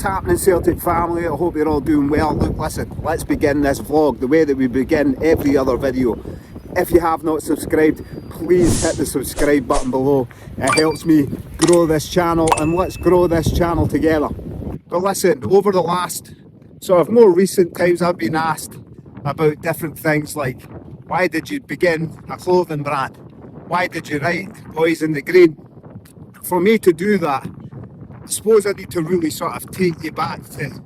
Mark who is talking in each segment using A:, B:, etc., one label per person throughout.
A: happening, Celtic family? I hope you're all doing well. Look, listen, let's begin this vlog the way that we begin every other video. If you have not subscribed, please hit the subscribe button below. It helps me grow this channel, and let's grow this channel together. But listen, over the last sort of more recent times, I've been asked about different things like, why did you begin a clothing brand? Why did you write Bhoys In The Green? For me to do that, I suppose I need to really sort of take you back to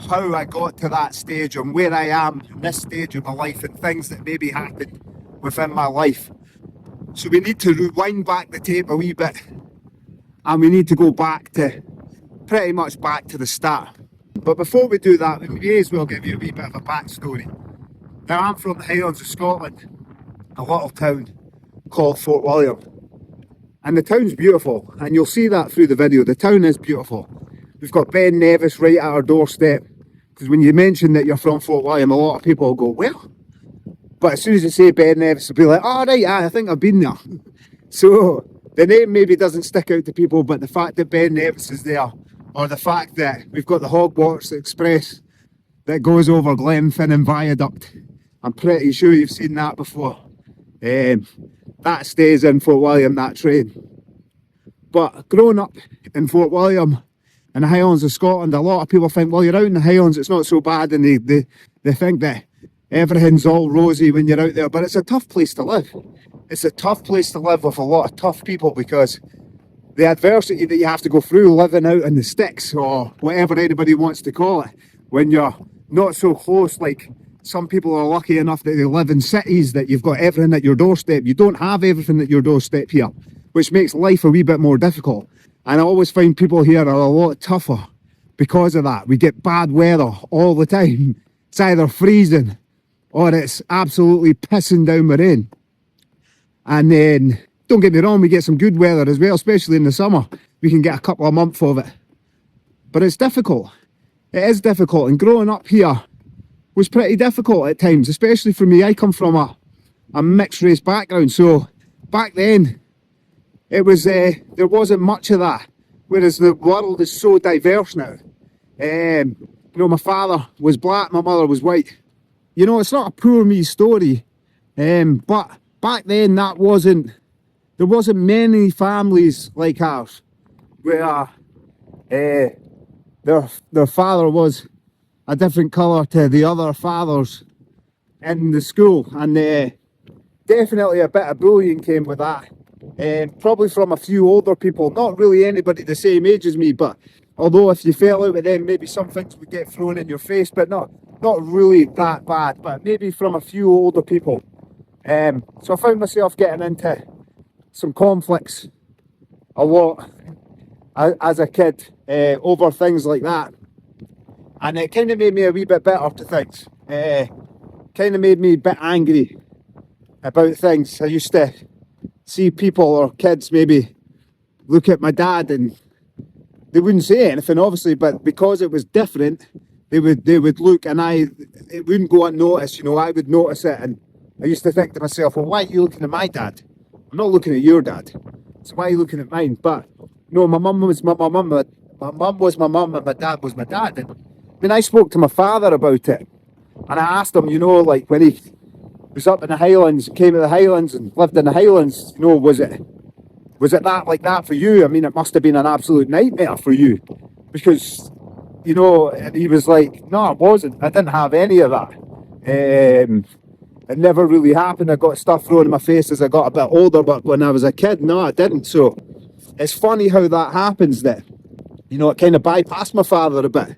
A: how I got to that stage and where I am in this stage of my life and things that maybe happened within my life. So we need to rewind back the tape a wee bit, and we need to go back to pretty much back to the start. But before we do that, we may as well give you a wee bit of a backstory. Now, I'm from the Highlands of Scotland, a little town called Fort William. And the town's beautiful, and you'll see that through the video. The town is beautiful. We've got Ben Nevis right at our doorstep, because when you mention that you're from Fort William, a lot of people will go, well, but as soon as you say Ben Nevis, they'll be like, oh right, yeah, I think I've been there. So the name maybe doesn't stick out to people, but the fact that Ben Nevis is there, or the fact that we've got the Hogwarts Express that goes over Glenfinnan Viaduct, I'm pretty sure you've seen that before. That stays in Fort William, that train. But growing up in Fort William in the Highlands of Scotland, a lot of people think, well, you're out in the Highlands, it's not so bad, and they think that everything's all rosy when you're out there, but it's a tough place to live. It's a tough place to live with a lot of tough people, because the adversity that you have to go through living out in the sticks, or whatever anybody wants to call it, when you're not so close, like some people are lucky enough that they live in cities that you've got everything at your doorstep. You don't have everything at your doorstep here, which makes life a wee bit more difficult. And I always find people here are a lot tougher because of that. We get bad weather all the time. It's either freezing or it's absolutely pissing down with rain. And then, don't get me wrong, we get some good weather as well, especially in the summer. We can get a couple of months of it. But it's difficult. It is difficult, and growing up here was pretty difficult at times, especially for me. I come from a mixed race background, so back then it was there wasn't much of that, whereas the world is so diverse now. You know, my father was black, my mother was white. You know, it's not a poor me story, but back then there wasn't many families like ours where their father was a different colour to the other fathers in the school, and definitely a bit of bullying came with that, probably from a few older people, not really anybody the same age as me, but although if you fell out with them, maybe some things would get thrown in your face, but not really that bad, but maybe from a few older people. So I found myself getting into some conflicts a lot as a kid over things like that. And it kind of made me a wee bit bitter to things. Kind of made me a bit angry about things. I used to see people or kids maybe look at my dad and they wouldn't say anything, obviously, but because it was different, they would look, and it wouldn't go unnoticed. You know, I would notice it, and I used to think to myself, well, why are you looking at my dad? I'm not looking at your dad, so why are you looking at mine? But no, my mum was my mum, my mum was my mum, and my dad was my dad. And I mean, I spoke to my father about it, and I asked him, you know, like when he was up in the Highlands, came to the Highlands and lived in the Highlands, you know, was it that like that for you? I mean, it must have been an absolute nightmare for you, because, you know, and he was like, no, it wasn't. I didn't have any of that. It never really happened. I got stuff thrown in my face as I got a bit older, but when I was a kid, no, I didn't. So it's funny how that happens, that, you know, it kind of bypassed my father a bit,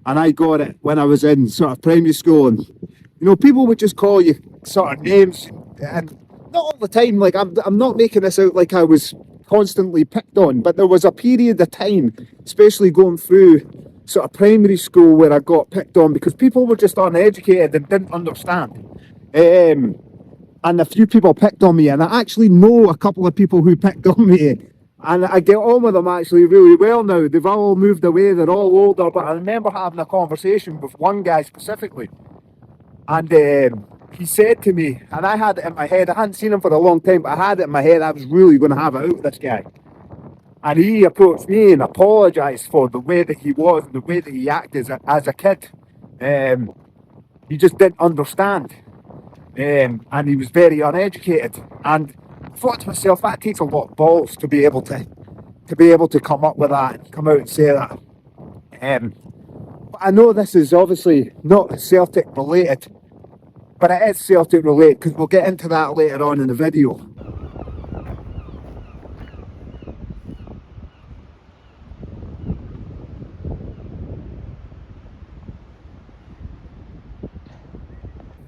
A: and I got it when I was in sort of primary school. And, you know, people would just call you sort of names, and not all the time. Like, I'm not making this out like I was constantly picked on, but there was a period of time, especially going through sort of primary school, where I got picked on because people were just uneducated and didn't understand. And a few people picked on me, and I actually know a couple of people who picked on me, and I get on with them actually really well now. They've all moved away, they're all older, but I remember having a conversation with one guy specifically, and he said to me, and I had it in my head, I hadn't seen him for a long time, but I had it in my head, I was really going to have it out with this guy. And he approached me and apologised for the way that he was, the way that he acted as a kid. He just didn't understand. And he was very uneducated. And I thought to myself, that takes a lot of balls to be able to come up with that and come out and say that. But I know this is obviously not Celtic related, but it is Celtic related because we'll get into that later on in the video.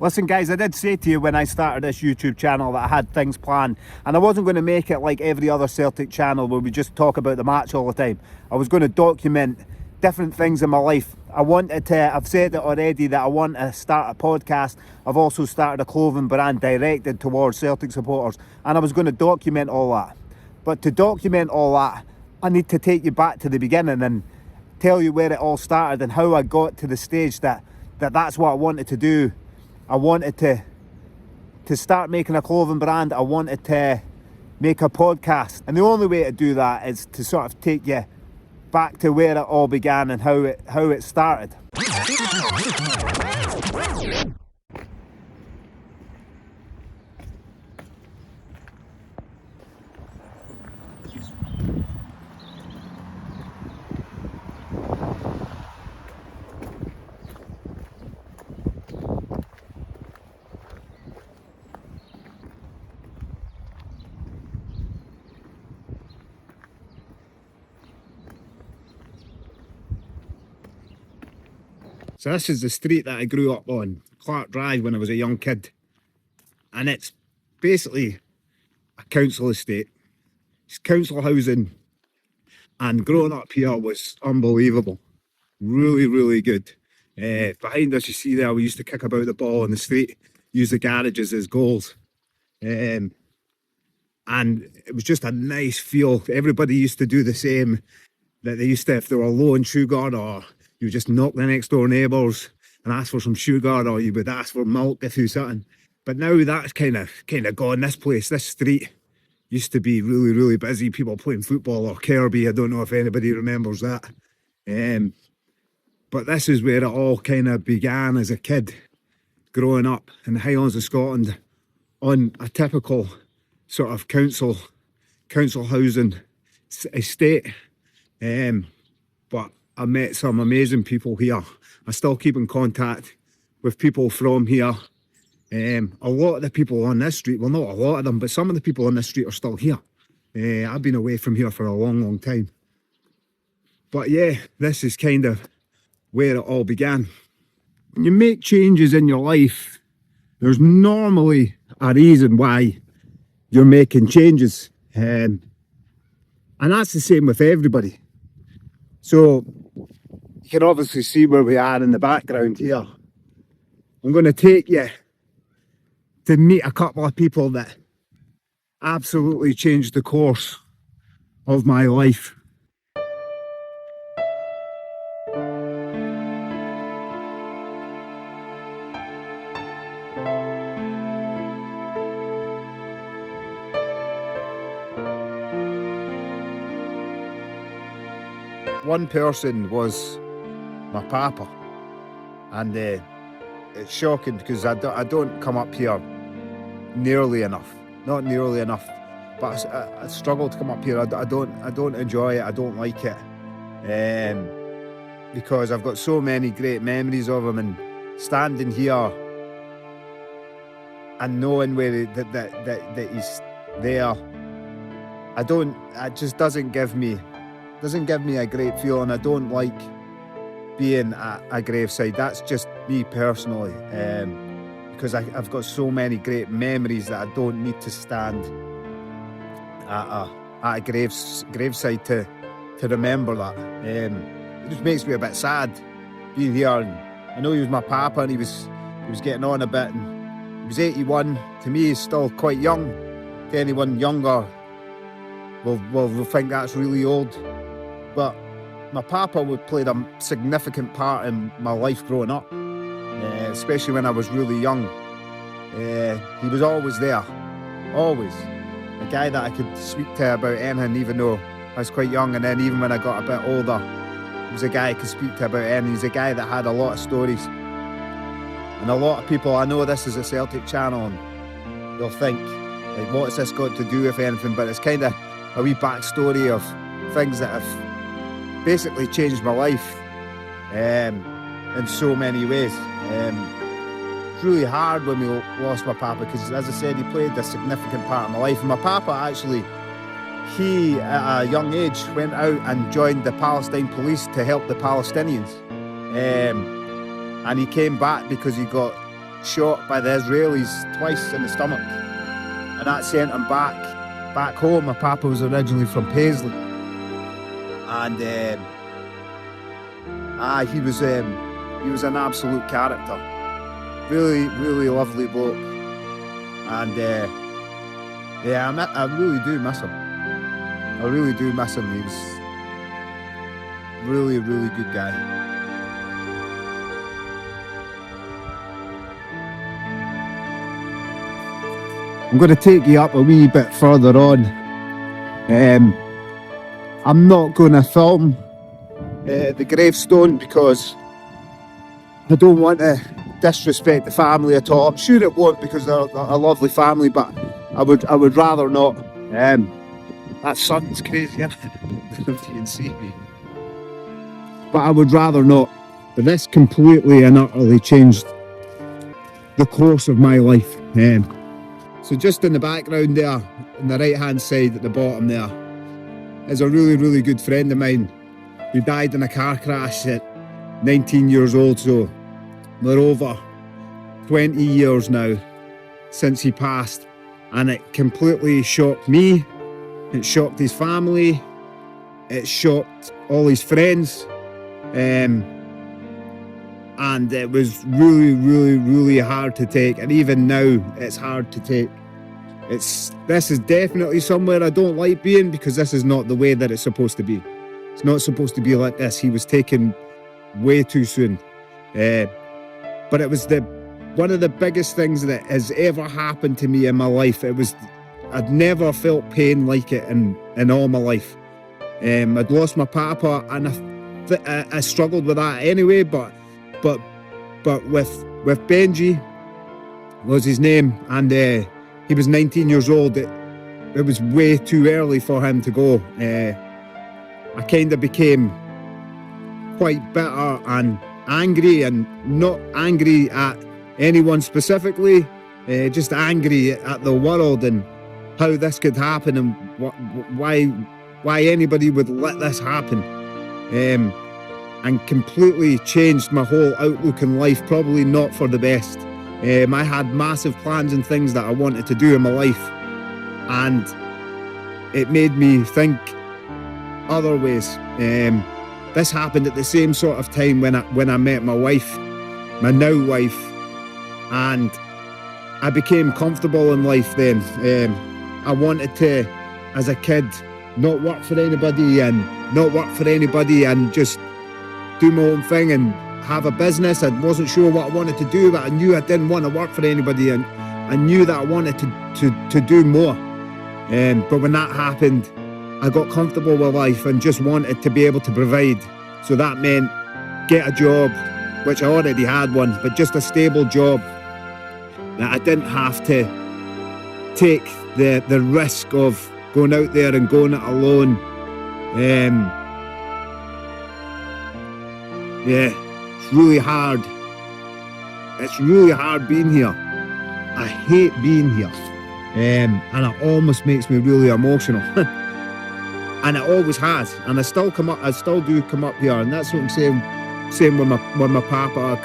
A: Listen guys, I did say to you when I started this YouTube channel that I had things planned, and I wasn't going to make it like every other Celtic channel where we just talk about the match all the time. I was going to document different things in my life. I wanted to, I've said it already, that I want to start a podcast. I've also started a clothing brand directed towards Celtic supporters, and I was going to document all that. But to document all that, I need to take you back to the beginning and tell you where it all started and how I got to the stage that's what I wanted to do. I wanted to start making a clothing brand. I wanted to make a podcast. And the only way to do that is to sort of take you back to where it all began and how it started. So this is the street that I grew up on, Clark Drive, when I was a young kid. And it's basically a council estate. It's council housing. And growing up here was unbelievable. Really, really good. Behind us, you see there, we used to kick about the ball in the street, use the garages as goals. And it was just a nice feel. Everybody used to do the same. That they used to, if they were low in sugar, or you would just knock the next door neighbours and ask for some sugar, or you would ask for milk if you was something. But now that's kind of gone. This street used to be really, really busy. People playing football or Kirby. I don't know if anybody remembers that. But this is where it all kind of began as a kid, growing up in the Highlands of Scotland on a typical sort of council housing estate. But I met some amazing people here. I still keep in contact with people from here. A lot of the people on this street, well, not a lot of them, but some of the people on this street are still here. I've been away from here for a long, long time. But yeah, this is kind of where it all began. When you make changes in your life, there's normally a reason why you're making changes. And that's the same with everybody. So you can obviously see where we are in the background here. I'm going to take you to meet a couple of people that absolutely changed the course of my life. One person was my papa, and it's shocking because I don't come up here nearly enough, not nearly enough, but I struggle to come up here. I don't enjoy it. I don't like it, because I've got so many great memories of him, and standing here and knowing where that he's there, it just doesn't give me a great feeling. I don't like being at a graveside. That's just me personally, because I've got so many great memories that I don't need to stand at a graveside to remember that. It just makes me a bit sad being here. And I know he was my papa, and he was getting on a bit, and he was 81. To me, he's still quite young. To anyone younger will think that's really old. But my papa played a significant part in my life growing up, especially when I was really young. He was always there, always. A guy that I could speak to about anything, even though I was quite young, and then even when I got a bit older, he was a guy I could speak to about anything. He's a guy that had a lot of stories. And a lot of people, I know this is a Celtic channel, and they'll think, like, what's this got to do with anything? But it's kind of a wee backstory of things that have basically changed my life in so many ways. It's really hard when we lost my papa, because, as I said, he played a significant part of my life. And my papa actually, he at a young age went out and joined the Palestine police to help the Palestinians. And he came back because he got shot by the Israelis twice in the stomach, and that sent him back home. My papa was originally from Paisley, and he was an absolute character, really lovely bloke, and I really do miss him. I really do miss him. He was really good guy. I'm going to take you up a wee bit further on. I'm not going to film the gravestone because I don't want to disrespect the family at all. I'm sure it won't, because they're a lovely family, but I would rather not. That sun's crazy, isn't it? I don't know if you can see me. But I would rather not. But this completely and utterly changed the course of my life. So just in the background there, on the right hand side at the bottom there, is a really good friend of mine who died in a car crash at 19 years old. So we're over 20 years now since he passed, and it completely shocked me, it shocked his family, it shocked all his friends, and it was really hard to take, and even now it's hard to take. This is definitely somewhere I don't like being, because this is not the way that it's supposed to be. It's not supposed to be like this. He was taken way too soon, but it was one of the biggest things that has ever happened to me in my life. I'd never felt pain like it in all my life. I'd lost my papa, and I struggled with that anyway, but with Benji was his name, and he was 19 years old. It was way too early for him to go. I kind of became quite bitter and angry, and not angry at anyone specifically, just angry at the world and how this could happen, and why anybody would let this happen. And completely changed my whole outlook in life, probably not for the best. I had massive plans and things that I wanted to do in my life, and it made me think other ways. This happened at the same sort of time when I met my wife, my now wife, and I became comfortable in life then. I wanted to, as a kid, not work for anybody and just do my own thing and have a business. I wasn't sure what I wanted to do, but I knew I didn't want to work for anybody, and I knew that I wanted to do more. But when that happened, I got comfortable with life and just wanted to be able to provide. So that meant get a job, which I already had one, but just a stable job that I didn't have to take the risk of going out there and going it alone. It's really hard. It's really hard being here. I hate being here. And it almost makes me really emotional. And it always has. And I still do come up here, and that's what I'm saying. Same with my papa. I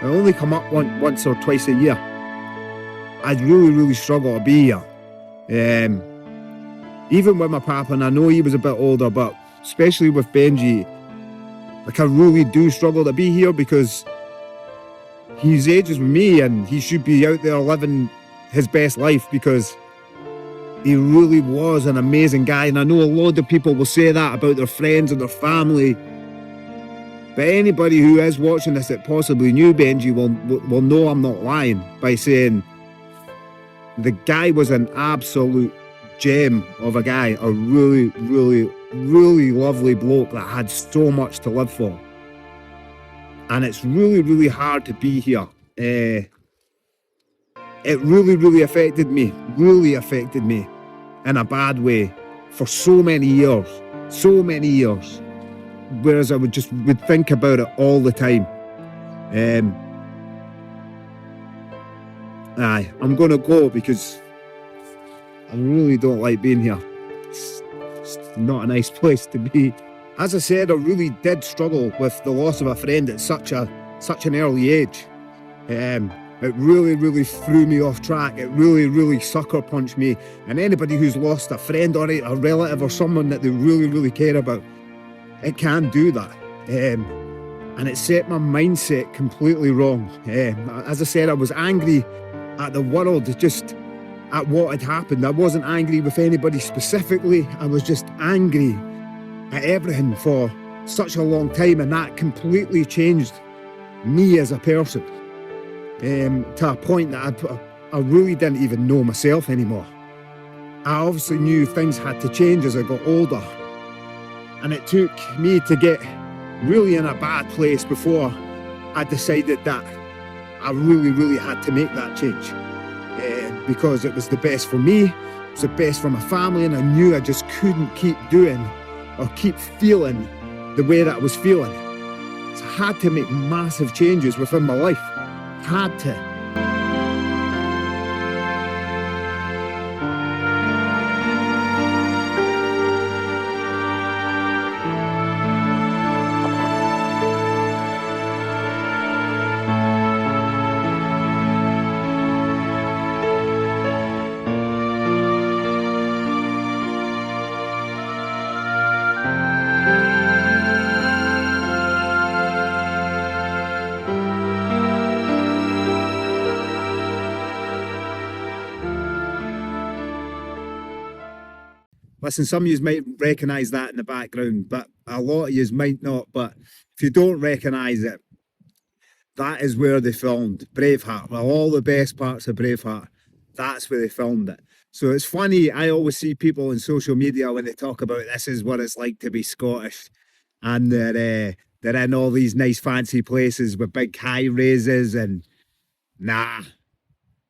A: only come up once or twice a year. I'd really struggle to be here. Even with my papa, and I know he was a bit older, but especially with Benji, like, I really do struggle to be here, because he's ages with me and he should be out there living his best life, because he really was an amazing guy. And I know a lot of people will say that about their friends and their family, but anybody who is watching this that possibly knew Benji will know I'm not lying by saying the guy was an absolute gem of a guy, a really, really, really lovely bloke that had so much to live for. And it's really, really hard to be here. It really, really affected me in a bad way for so many years. Whereas I would think about it all the time. I'm gonna go because I really don't like being here. It's not a nice place to be. As I said, I really did struggle with the loss of a friend at such an early age. It really, really threw me off track. It really, really sucker punched me. And anybody who's lost a friend or a relative or someone that they really, really care about, it can do that. And it set my mindset completely wrong. As I said, I was angry at the world, just at what had happened. I wasn't angry with anybody specifically. I was just angry at everything for such a long time, and that completely changed me as a person. To a point that I really didn't even know myself anymore. I obviously knew things had to change as I got older, and it took me to get really in a bad place before I decided that I really, really had to make that change, because it was the best for me, it was the best for my family, and I knew I just couldn't keep doing or keep feeling the way that I was feeling. So I had to make massive changes within my life. Had to. Listen, some of you might recognise that in the background, but a lot of you might not. But if you don't recognise it, that is where they filmed Braveheart. Well, all the best parts of Braveheart, that's where they filmed it. So it's funny, I always see people on social media when they talk about this is what it's like to be Scottish, and they're in all these nice fancy places with big high raises, and nah.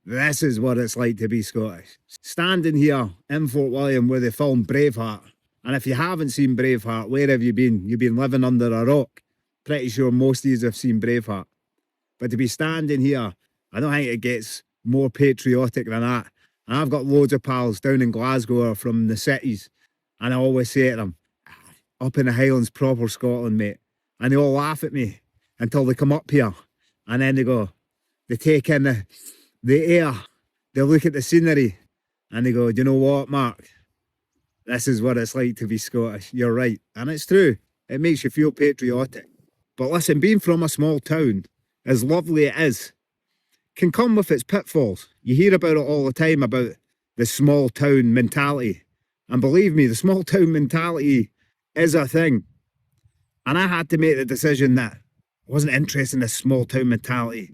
A: This is what it's like to be Scottish. Standing here in Fort William where they filmed Braveheart, and if you haven't seen Braveheart, where have you been? You've been living under a rock. Pretty sure most of you have seen Braveheart. But to be standing here, I don't think it gets more patriotic than that. And I've got loads of pals down in Glasgow or from the cities, and I always say to them, up in the Highlands, proper Scotland, mate. And they all laugh at me until they come up here, and then they take in the air, they look at the scenery, and they go, do you know what, Mark? This is what it's like to be Scottish. You're right. And it's true. It makes you feel patriotic. But listen, being from a small town, as lovely it is, can come with its pitfalls. You hear about it all the time, about the small town mentality. And believe me, the small town mentality is a thing. And I had to make the decision that I wasn't interested in this small town mentality.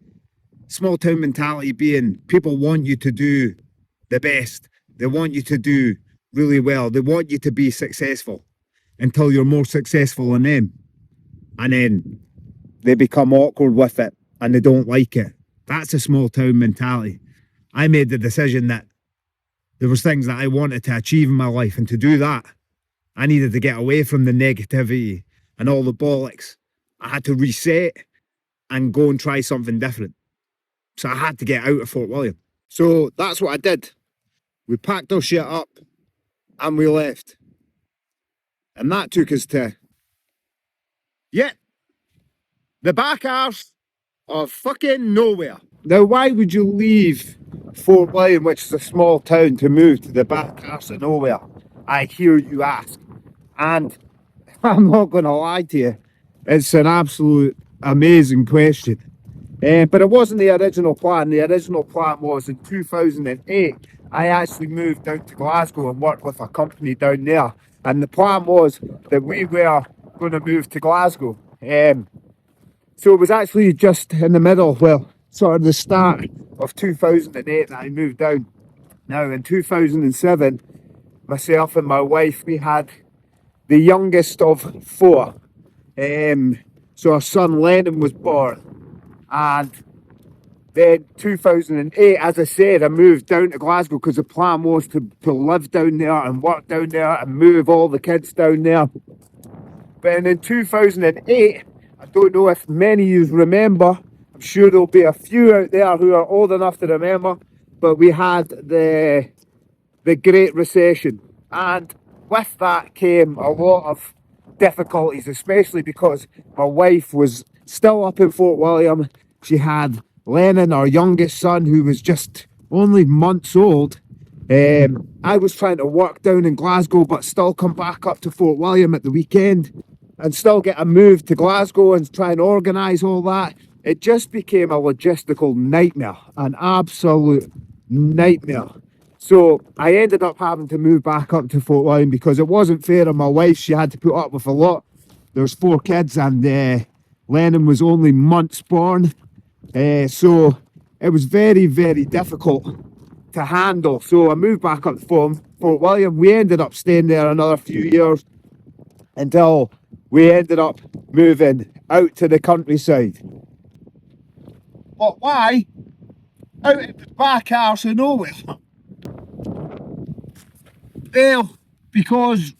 A: Small town mentality being people want you to do the best. They want you to do really well. They want you to be successful until you're more successful than them. And then they become awkward with it and they don't like it. That's a small town mentality. I made the decision that there was things that I wanted to achieve in my life, and to do that, I needed to get away from the negativity and all the bollocks. I had to reset and go and try something different. So I had to get out of Fort William. So that's what I did. We packed our shit up and we left. And that took us to, the back arse of fucking nowhere. Now, why would you leave Fort William, which is a small town, to move to the back arse of nowhere? I hear you ask. And I'm not going to lie to you, it's an absolute amazing question. But it wasn't the original plan. The original plan was in 2008, I actually moved down to Glasgow and worked with a company down there. And the plan was that we were going to move to Glasgow. So it was actually just in the middle, well, sort of the start of 2008 that I moved down. Now in 2007, myself and my wife, we had the youngest of four. So our son Lennon was born, and then 2008, as I said, I moved down to Glasgow because the plan was to live down there and work down there and move all the kids down there. But in 2008, I don't know if many of you remember, I'm sure there'll be a few out there who are old enough to remember, but we had the Great Recession. And with that came a lot of difficulties, especially because my wife was still up in Fort William. She had Lennon, our youngest son, who was just only months old. I was trying to work down in Glasgow, but still come back up to Fort William at the weekend and still get a move to Glasgow and try and organise all that. It just became a logistical nightmare, an absolute nightmare. So I ended up having to move back up to Fort William because it wasn't fair on my wife. She had to put up with a lot. There's 4 kids and Lennon was only months born. So it was very, very difficult to handle. So I moved back up to Fort William. We ended up staying there another few years until we ended up moving out to the countryside. But why? Out at the back arse of nowhere. Well, because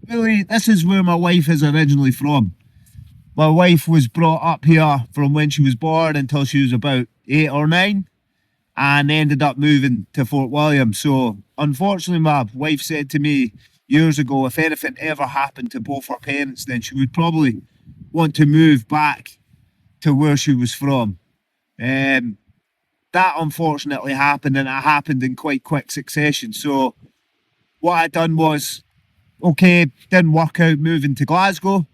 A: really this is where my wife is originally from. My wife was brought up here from when she was born until she was about 8 or 9 and ended up moving to Fort William. So unfortunately my wife said to me years ago, if anything ever happened to both her parents, then she would probably want to move back to where she was from. That unfortunately happened, and it happened in quite quick succession. So what I done was, okay, didn't work out moving to Glasgow,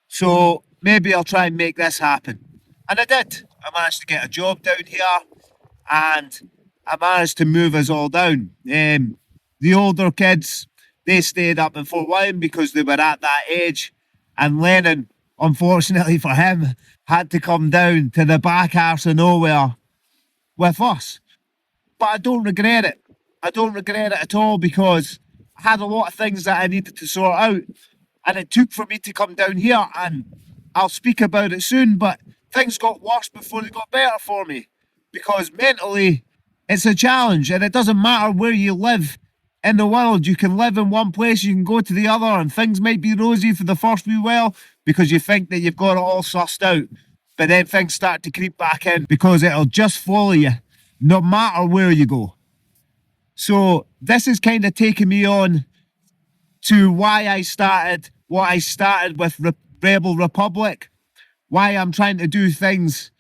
A: so maybe I'll try and make this happen. And I did. I managed to get a job down here and I managed to move us all down. The older kids, they stayed up in Fort William because they were at that age, and Lennon, unfortunately for him, had to come down to the back arse of nowhere with us. But I don't regret it. I don't regret it at all because I had a lot of things that I needed to sort out, and it took for me to come down here, and I'll speak about it soon, but things got worse before they got better for me because mentally it's a challenge, and it doesn't matter where you live in the world. You can live in one place, you can go to the other, and things might be rosy for the first wee while because you think that you've got it all sussed out, but then things start to creep back in because it'll just follow you no matter where you go. So this is kind of taking me on to why I started what I started with Rebel Republic, why I'm trying to do things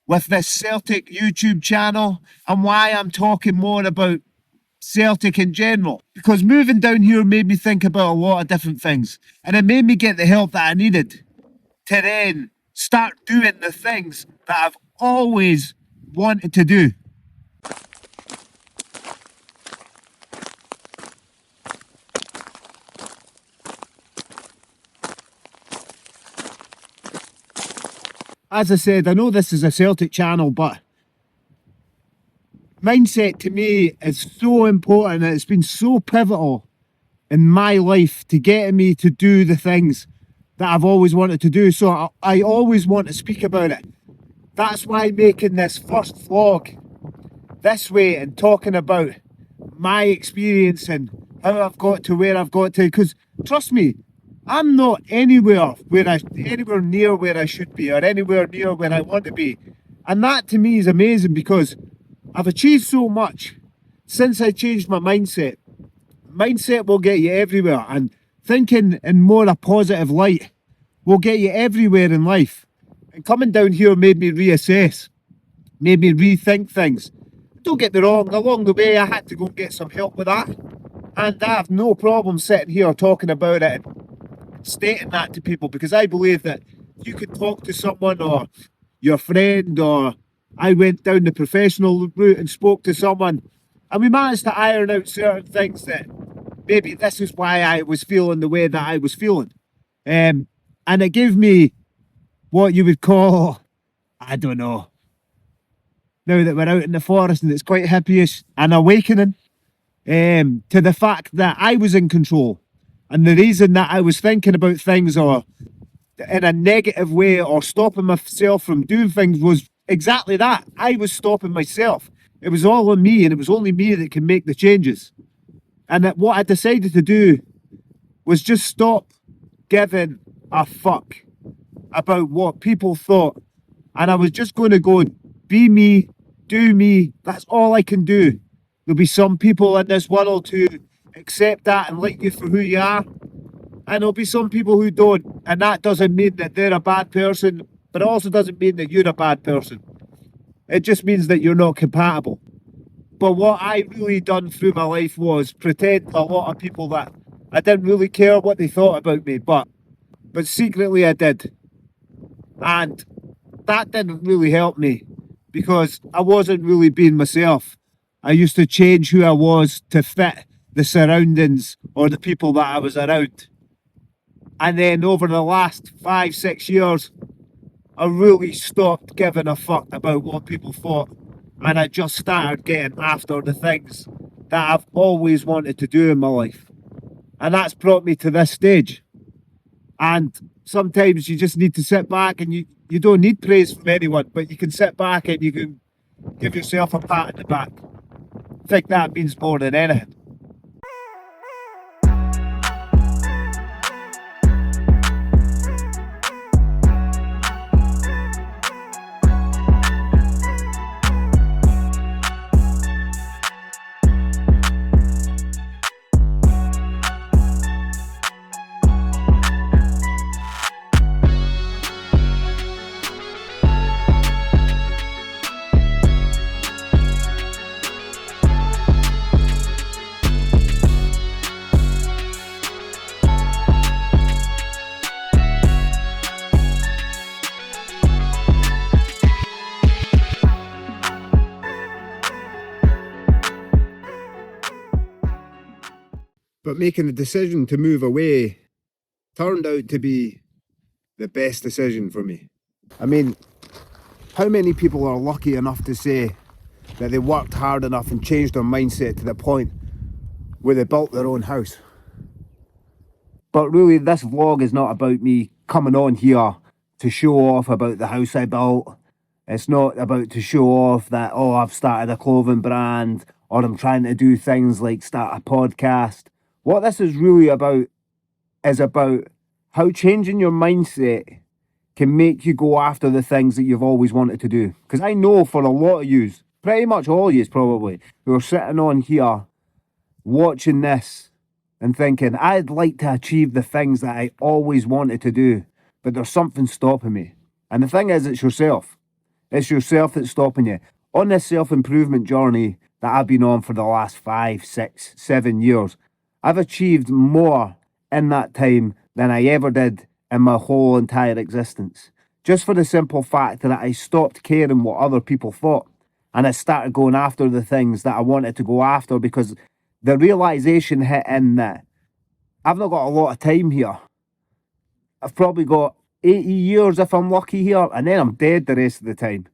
A: with this Celtic YouTube channel, and why I'm talking more about Celtic in general. Because moving down here made me think about a lot of different things, and it made me get the help that I needed to then start doing the things that I've always wanted to do. As I said, I know this is a Celtic channel, but mindset to me is so important, and it's been so pivotal in my life to getting me to do the things that I've always wanted to do. So I always want to speak about it. That's why making this first vlog this way and talking about my experience and how I've got to where I've got to, because trust me, I'm not anywhere near where I should be, or anywhere near where I want to be. And that to me is amazing because I've achieved so much since I changed my mindset. Mindset will get you everywhere, and thinking in more a positive light will get you everywhere in life. And coming down here made me reassess, made me rethink things. Don't get me wrong, along the way I had to go and get some help with that. And I have no problem sitting here talking about it and stating that to people, because I believe that you could talk to someone or your friend, or I went down the professional route and spoke to someone, and we managed to iron out certain things that maybe this is why I was feeling the way that I was feeling. And it gave me what you would call, I don't know, now that we're out in the forest and it's quite hippie-ish, an awakening. to the fact that I was in control. And the reason that I was thinking about things or in a negative way or stopping myself from doing things was exactly that. I was stopping myself. It was all on me, and it was only me that can make the changes. And that what I decided to do was just stop giving a fuck about what people thought. And I was just going to go be me, do me. That's all I can do. There'll be some people in this world who accept that and like you for who you are. And there'll be some people who don't. And that doesn't mean that they're a bad person, but it also doesn't mean that you're a bad person. It just means that you're not compatible. But what I really done through my life was pretend to a lot of people that I didn't really care what they thought about me, but secretly I did. And that didn't really help me because I wasn't really being myself. I used to change who I was to fit the surroundings or the people that I was around. And then over the last 5-6 years, I really stopped giving a fuck about what people thought. And I just started getting after the things that I've always wanted to do in my life. And that's brought me to this stage. And sometimes you just need to sit back and you don't need praise from anyone, but you can sit back and you can give yourself a pat on the back. I think that means more than anything. But making the decision to move away turned out to be the best decision for me. I mean, how many people are lucky enough to say that they worked hard enough and changed their mindset to the point where they built their own house? But really, this vlog is not about me coming on here to show off about the house I built. It's not about to show off that, oh, I've started a clothing brand or I'm trying to do things like start a podcast. What this is really about is about how changing your mindset can make you go after the things that you've always wanted to do. Because I know for a lot of yous, pretty much all of yous probably, who are sitting on here watching this and thinking, I'd like to achieve the things that I always wanted to do, but there's something stopping me. And the thing is, it's yourself. It's yourself that's stopping you. On this self-improvement journey that I've been on for the last 5, 6, 7 years, I've achieved more in that time than I ever did in my whole entire existence. Just for the simple fact that I stopped caring what other people thought and I started going after the things that I wanted to go after, because the realisation hit in that I've not got a lot of time here. I've probably got 80 years if I'm lucky here, and then I'm dead the rest of the time.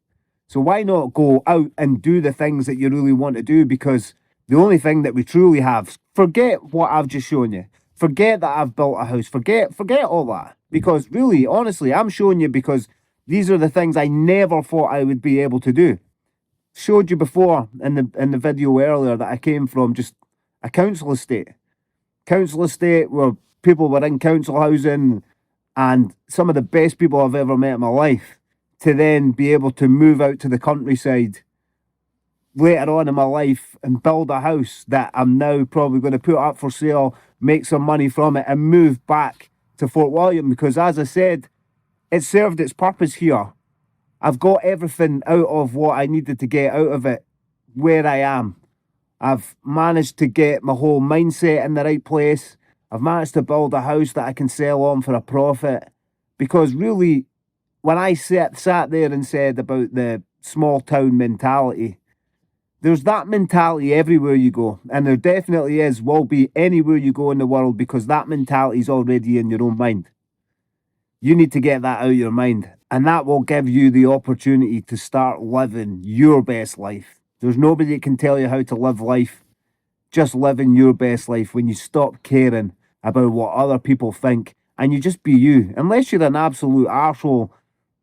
A: So why not go out and do the things that you really want to do? Because the only thing that we truly have, forget what I've just shown you. Forget that I've built a house. Forget all that. Because really, honestly, I'm showing you because these are the things I never thought I would be able to do. Showed you before in the video earlier that I came from just a council estate. Council estate where people were in council housing and some of the best people I've ever met in my life, to then be able to move out to the countryside later on in my life and build a house that I'm now probably going to put up for sale, make some money from it and move back to Fort William, because as I said, it served its purpose here. I've got everything out of what I needed to get out of it where I am. I've managed to get my whole mindset in the right place. I've managed to build a house that I can sell on for a profit. Because really, when I sat there and said about the small town mentality, there's that mentality everywhere you go. And there definitely will be anywhere you go in the world, because that mentality is already in your own mind. You need to get that out of your mind. And that will give you the opportunity to start living your best life. There's nobody that can tell you how to live life. just living your best life, when you stop caring about what other people think and you just be you. Unless you're an absolute arsehole,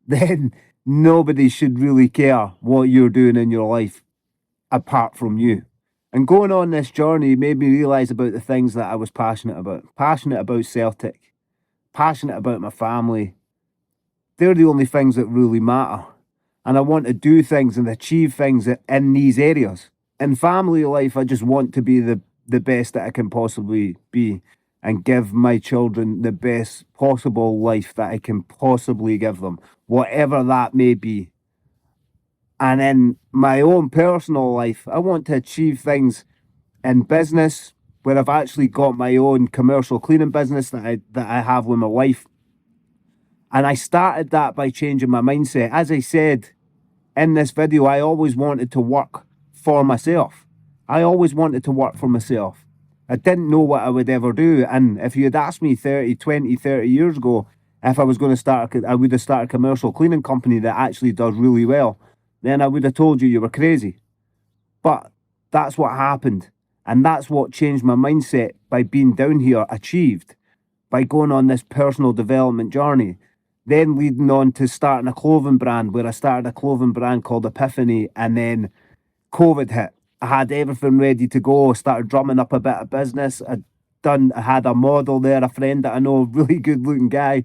A: then nobody should really care what you're doing in your life apart from you. And going on this journey made me realise about the things that I was passionate about. Passionate about Celtic, passionate about my family. They're the only things that really matter. And I want to do things and achieve things in these areas. In family life, I just want to be the best that I can possibly be and give my children the best possible life that I can possibly give them, whatever that may be. And in my own personal life, I want to achieve things in business where I've actually got my own commercial cleaning business that I have with my wife. And I started that by changing my mindset. As I said in this video, I always wanted to work for myself. I always wanted to work for myself. I didn't know what I would ever do. And if you had asked me 30 years ago, if I was going to start, I would have started a commercial cleaning company that actually does really well, then I would have told you were crazy. But that's what happened. And that's what changed my mindset by being down here, achieved by going on this personal development journey. Then leading on to starting a clothing brand, where I started a clothing brand called Epiphany, and then COVID hit. I had everything ready to go, started drumming up a bit of business. I had a model there, a friend that I know, a really good looking guy,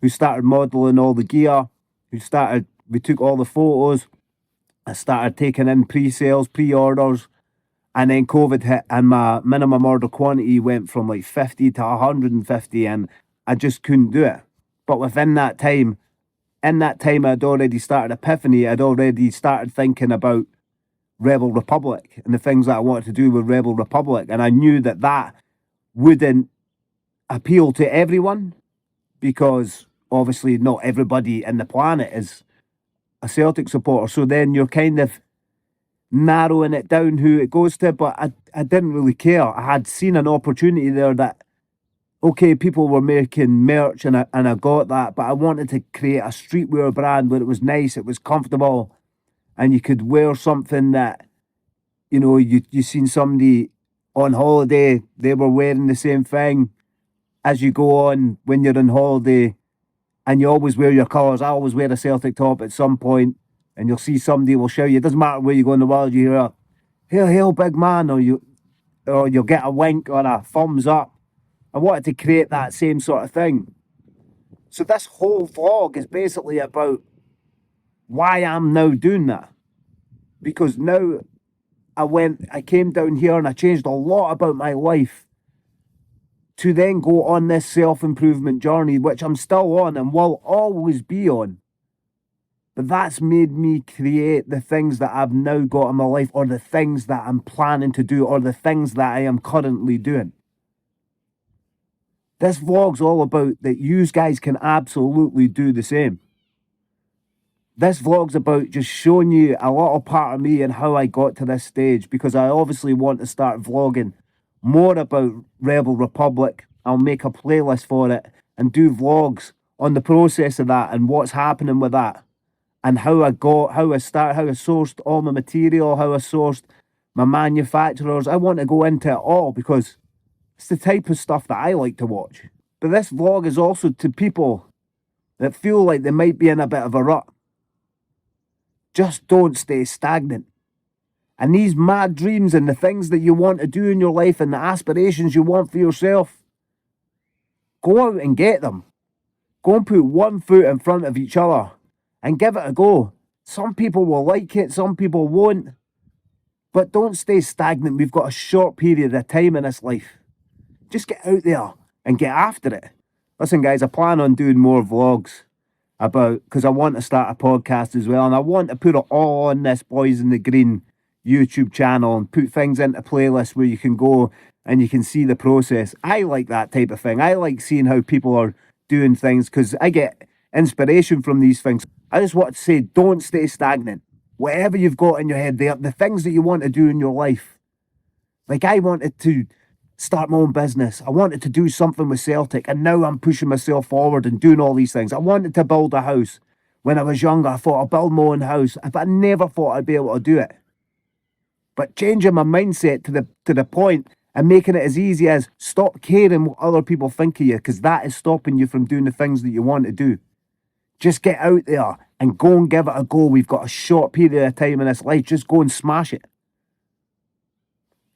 A: who started modeling all the gear, we took all the photos. I started taking in pre-sales, pre-orders, and then COVID hit and my minimum order quantity went from like 50 to 150 and I just couldn't do it. But within that time, I'd already started Epiphany. I'd already started thinking about Rebel Republic and the things that I wanted to do with Rebel Republic. And I knew that wouldn't appeal to everyone, because obviously not everybody in the planet is a Celtic supporter. So then you're kind of narrowing it down who it goes to. But I didn't really care. I had seen an opportunity there that, okay, people were making merch and I got that, but I wanted to create a streetwear brand where it was nice, it was comfortable, and you could wear something that, you know, you seen somebody on holiday, they were wearing the same thing as you go on when you're on holiday, and you always wear your colours. I always wear a Celtic top at some point, and you'll see somebody will shout you. It doesn't matter where you go in the world, you hear a hail, hail, big man, or you'll get a wink or a thumbs up. I wanted to create that same sort of thing. So this whole vlog is basically about why I'm now doing that. Because now I came down here and I changed a lot about my life to then go on this self-improvement journey, which I'm still on and will always be on. But that's made me create the things that I've now got in my life, or the things that I'm planning to do, or the things that I am currently doing. This vlog's all about that you guys can absolutely do the same. This vlog's about just showing you a little part of me and how I got to this stage, because I obviously want to start vlogging more about Rebel Republic. I'll make a playlist for it and do vlogs on the process of that and what's happening with that, and how I sourced all my material, how I sourced my manufacturers. I want to go into it all because it's the type of stuff that I like to watch. But this vlog is also to people that feel like they might be in a bit of a rut. Just don't stay stagnant. And these mad dreams and the things that you want to do in your life and the aspirations you want for yourself, go out and get them. Go and put one foot in front of each other and give it a go. Some people will like it, some people won't. But don't stay stagnant. We've got a short period of time in this life. Just get out there and get after it. Listen, guys, I plan on doing more vlogs because I want to start a podcast as well, and I want to put it all on this Bhoys In The Green YouTube channel and put things into playlists where you can go and you can see the process. I like that type of thing. I like seeing how people are doing things because I get inspiration from these things. I just want to say, don't stay stagnant. Whatever you've got in your head, the things that you want to do in your life. Like, I wanted to start my own business. I wanted to do something with Celtic, and now I'm pushing myself forward and doing all these things. I wanted to build a house. When I was younger, I thought I'd build my own house, but I never thought I'd be able to do it. but changing my mindset to the point and making it as easy as stop caring what other people think of you, because that is stopping you from doing the things that you want to do. Just get out there and go and give it a go. We've got a short period of time in this life. Just go and smash it.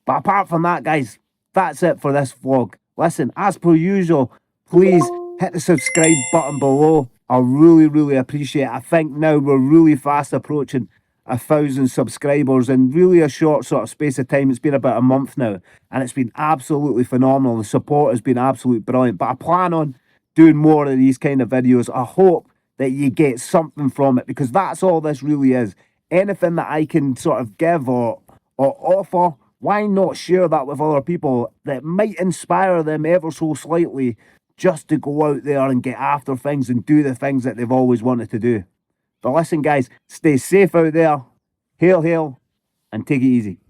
A: But apart from that, guys, that's it for this vlog. Listen, as per usual, please hit the subscribe button below. I really, really appreciate it. I think now we're really fast approaching 1,000 subscribers in really a short sort of space of time. It's been about a month now, and it's been absolutely phenomenal. The support has been absolutely brilliant. But I plan on doing more of these kind of videos. I hope that you get something from it, because that's all this really is. Anything that I can sort of give or offer, why not share that with other people that might inspire them ever so slightly just to go out there and get after things and do the things that they've always wanted to do. But listen, guys, stay safe out there. Hail, hail, and take it easy.